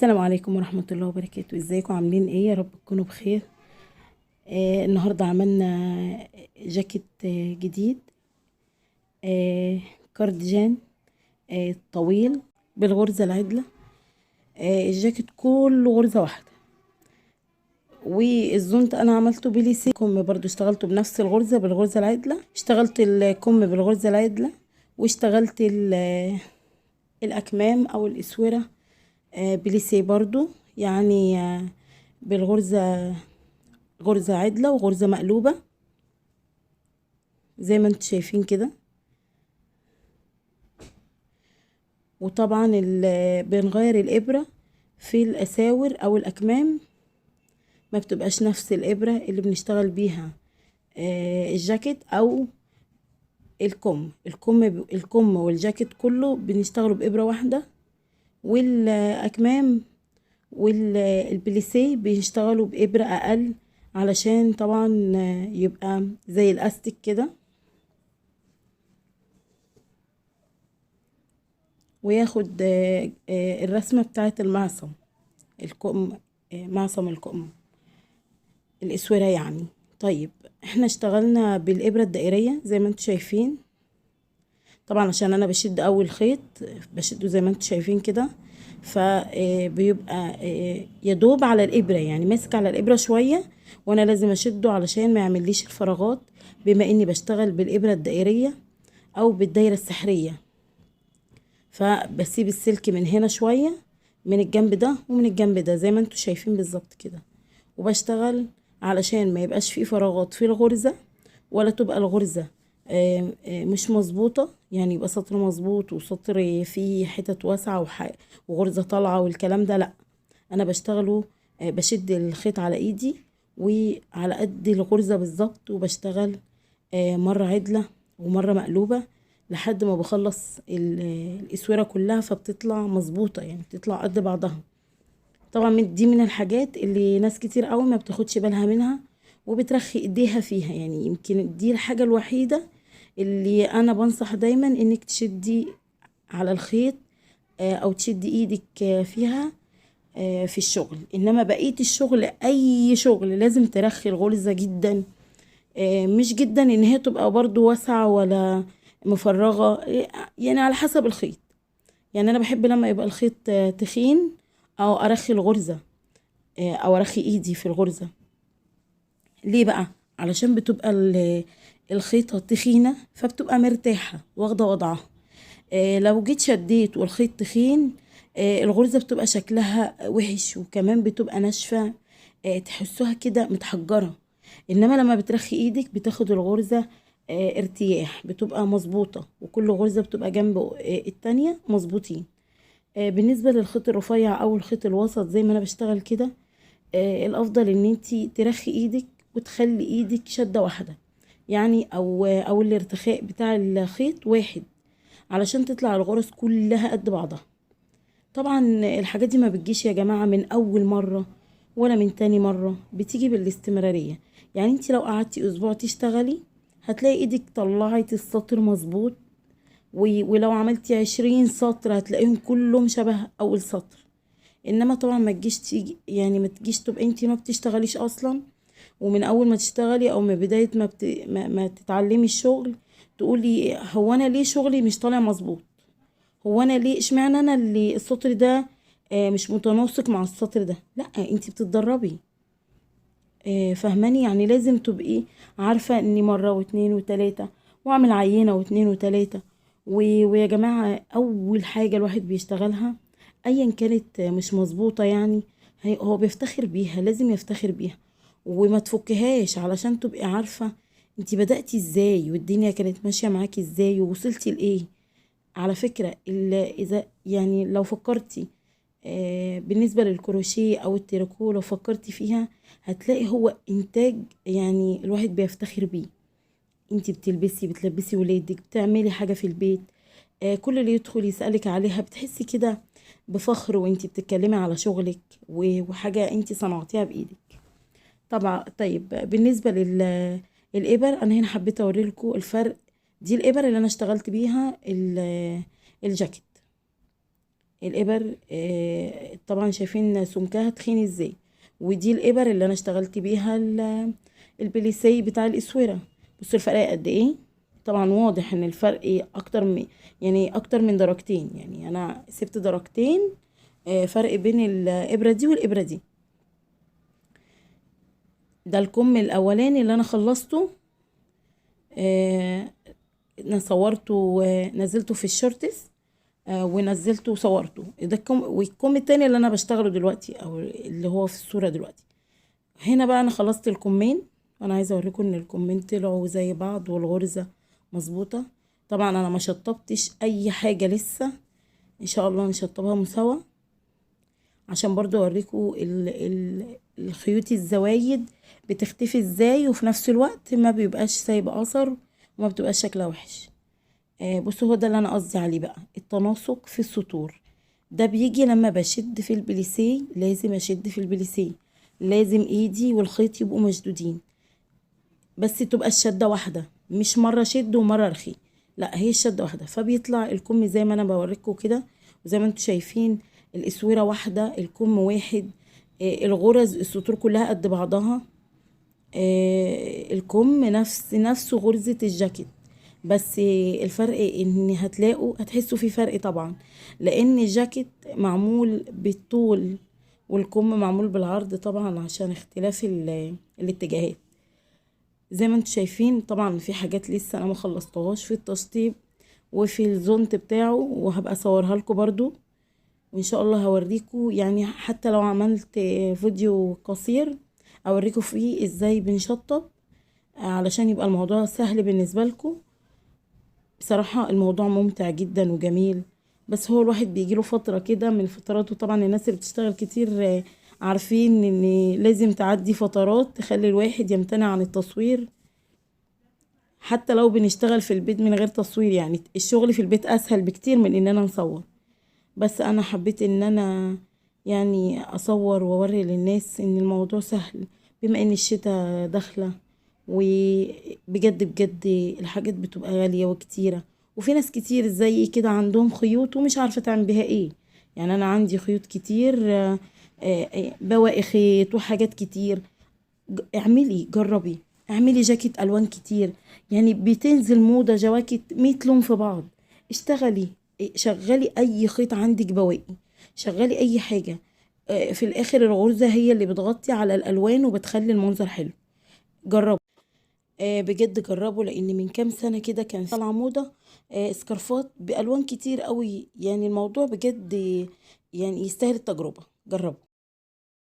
السلام عليكم ورحمة الله وبركاته. ازيكم عاملين ايه؟ يا رب تكونوا بخير. النهاردة عملنا جاكيت جديد، كارديجان طويل بالغرزة العدلة. الجاكيت كله غرزة واحدة، والزونت انا عملته بليسي. كم برضو اشتغلته بنفس الغرزة بالغرزة العدلة، اشتغلت الكم بالغرزة العدلة، واشتغلت الاكمام او الاسورة بليسي برضو، يعني بالغرزة، غرزة عدلة وغرزة مقلوبة زي ما انتم شايفين كده. وطبعا بنغير الإبرة في الأساور أو الأكمام، ما بتبقاش نفس الإبرة اللي بنشتغل بيها الجاكيت أو الكم والجاكيت كله بنشتغله بإبرة واحدة، والأكمام والبليسيه بيشتغلوا بإبرة أقل، علشان طبعا يبقى زي الأستك كده وياخد الرسمة بتاعت المعصم الكم، معصم الكم الاسورة يعني. طيب احنا اشتغلنا بالإبرة الدائرية زي ما انتم شايفين، طبعا عشان انا بشد اول خيط بشده زي ما انتم شايفين كده، فبيبقى يدوب على الإبرة، يعني ماسك على الإبرة شوية، وانا لازم اشده علشان ما يعمليش الفراغات، بما اني بشتغل بالإبرة الدائرية او بالدايرة السحرية. فبسيب السلك من هنا شوية، من الجنب ده ومن الجنب ده زي ما انتوا شايفين بالظبط كده، وبشتغل علشان ما يبقاش فيه فراغات في الغرزة، ولا تبقى الغرزة مش مظبوطة، يعني يبقى سطر مظبوط وسطر فيه حتت واسعة وغرزة طالعة والكلام ده لا. انا بشتغله بشد الخيط على ايدي وعلى قد الغرزة بالظبط، وبشتغل مرة عدلة ومرة مقلوبة لحد ما بخلص الاسوره كلها، فبتطلع مظبوطه، يعني بتطلع قد بعضها. طبعا دي من الحاجات اللي ناس كتير قوي ما بتاخدش بالها منها وبترخي ايديها فيها، يعني يمكن دي الحاجه الوحيده اللي انا بنصح دايما انك تشدي على الخيط او تشدي ايدك فيها في الشغل. انما بقيه الشغل اي شغل لازم ترخي الغرزه جدا، مش جدا ان هي تبقى برضو واسعة ولا مفرغة، يعني على حسب الخيط. يعني انا بحب لما يبقى الخيط تخين او ارخي الغرزة، او ارخي ايدي في الغرزة. ليه بقى؟ علشان بتبقى الخيطة تخينة، فبتبقى مرتاحة واخدة وضعها. لو جيت شديت والخيط تخين الغرزة بتبقى شكلها وحش، وكمان بتبقى ناشفة، تحسوها كده متحجرة. انما لما بترخي ايدك بتاخد الغرزة ارتياح، بتبقى مظبوطة، وكل غرزة بتبقى جنب التانية مظبوطين. بالنسبة للخيط الرفيع او الخيط الوسط زي ما انا بشتغل كده، الافضل ان انتي ترخي ايدك وتخلي ايدك شدة واحدة، يعني او الارتخاء بتاع الخيط واحد، علشان تطلع الغرز كلها قد بعضها. طبعا الحاجات دي ما بتجيش يا جماعة من اول مرة ولا من تاني مرة، بتيجي بالاستمرارية. يعني انت لو قعدتي اسبوع تشتغلي هتلاقي ايدك طلعت السطر مظبوط، ولو عملتي 20 سطر هتلاقيهم كلهم شبه اول سطر. انما طبعا ما تجيش تيجي، يعني ما تجيش تبقى انت ما بتشتغليش اصلا، ومن اول ما تشتغلي او من بداية ما تتعلمي الشغل تقولي هو انا ليه شغلي مش طالع مظبوط، هو انا ليه اشمعنى انا اللي السطر ده مش متناسق مع السطر ده. لا، انت بتتدربي، فهماني؟ يعني لازم تبقي عارفة اني مرة واتنين وتلاتة، واعمل عينة واتنين وتلاتة. ويا جماعة اول حاجة الواحد بيشتغلها ايا كانت مش مظبوطة، يعني هو بيفتخر بيها، لازم يفتخر بيها وما تفكهاش، علشان تبقي عارفة انتي بدأتي ازاي والدنيا كانت ماشية معاكي ازاي ووصلتي لايه. على فكرة اذا يعني لو فكرتي بالنسبة للكروشيه او التريكو، لو فكرتي فيها هتلاقي هو انتاج يعني الواحد بيفتخر بيه. انتي بتلبسي ولادك، بتعملي حاجة في البيت، كل اللي يدخل يسألك عليها بتحسي كده بفخر وانتي بتتكلمي على شغلك وحاجة انتي صنعتيها بإيدك. طبعا. طيب بالنسبة الإبر، أنا هنا حبيت أوريلكوا الفرق. دي الإبر اللي أنا اشتغلت بيها الجاكيت. الابر طبعا شايفين سمكها تخين ازاي. ودي الابر اللي انا اشتغلت بيها البليسي بتاع الاسوره. بصوا الفرق قد ايه. طبعا واضح ان الفرق اكتر من، يعني اكتر من درجتين، يعني انا سبت درجتين فرق بين الابره دي والابره دي. ده الكم الاولاني اللي انا خلصته، انا صورته ونزلته في الشورتس، ونزلته وصورته. ده الكم، والكم التاني اللي انا بشتغله دلوقتي او اللي هو في الصورة دلوقتي. هنا بقى انا خلصت الكمين، وانا عايزه اوريكم ان الكمين طلعوا زي بعض والغرزة مظبوطة. طبعا انا ما شطبتش اي حاجة لسه، ان شاء الله نشطبها مسوا عشان برضو اوريكم الخيوط الزوايد بتختفي ازاي، وفي نفس الوقت ما بيبقاش سايب اثر وما بتبقاش شكلها وحش. بصوا هو ده اللي انا قصدي عليه بقى، التناسق في السطور. ده بيجي لما بشد في البليسيه، لازم اشد في البليسيه، لازم ايدي والخيط يبقوا مشدودين، بس تبقى الشده واحده، مش مره شد ومره رخي، لا هي الشده واحده، فبيطلع الكم زي ما انا بوريكم كده. وزي ما انتم شايفين الاسوره واحده، الكم واحد، الغرز السطور كلها قد بعضها، الكم نفس غرزة الجاكيت. بس الفرق ان هتحسوا في فرق طبعا، لان الجاكيت معمول بالطول والكم معمول بالعرض طبعا عشان اختلاف الاتجاهات. زي ما انتم شايفين طبعا في حاجات لسه انا ما خلصتهاش في التشطيب وفي الزونت بتاعه، وهبقى اصورها لكم برضو، وان شاء الله هوريكم، يعني حتى لو عملت فيديو قصير اوريكم فيه ازاي بنشطب علشان يبقى الموضوع سهل بالنسبة لكم. بصراحة الموضوع ممتع جدا وجميل، بس هو الواحد بيجيله فترة كده من الفترات، وطبعا الناس اللي بتشتغل كتير عارفين ان لازم تعدي فترات تخلي الواحد يمتنع عن التصوير. حتى لو بنشتغل في البيت من غير تصوير، يعني الشغل في البيت اسهل بكتير من اننا نصور، بس انا حبيت ان انا يعني اصور واوري للناس ان الموضوع سهل، بما ان الشتاء داخله، وبجد بجد الحاجات بتبقى غاليه وكتيره، وفي ناس كتير زي كده عندهم خيوط ومش عارفه تعمل بيها ايه. يعني انا عندي خيوط كتير، بواقي خيط وحاجات كتير. اعملي جربي، اعملي جاكيت الوان كتير، يعني بتنزل موضة جواكت 100 لون في بعض. اشتغلي، شغلي اي خيط عندك بواقي، شغلي اي حاجة. في الاخر الغرزة هي اللي بتغطي على الالوان وبتخلي المنظر حلو. جربوا، بجد جربوا، لان من كام سنة كده كان طالعة موضة سكارفات بالوان كتير قوي، يعني الموضوع بجد يعني يستاهل التجربة. جربوا.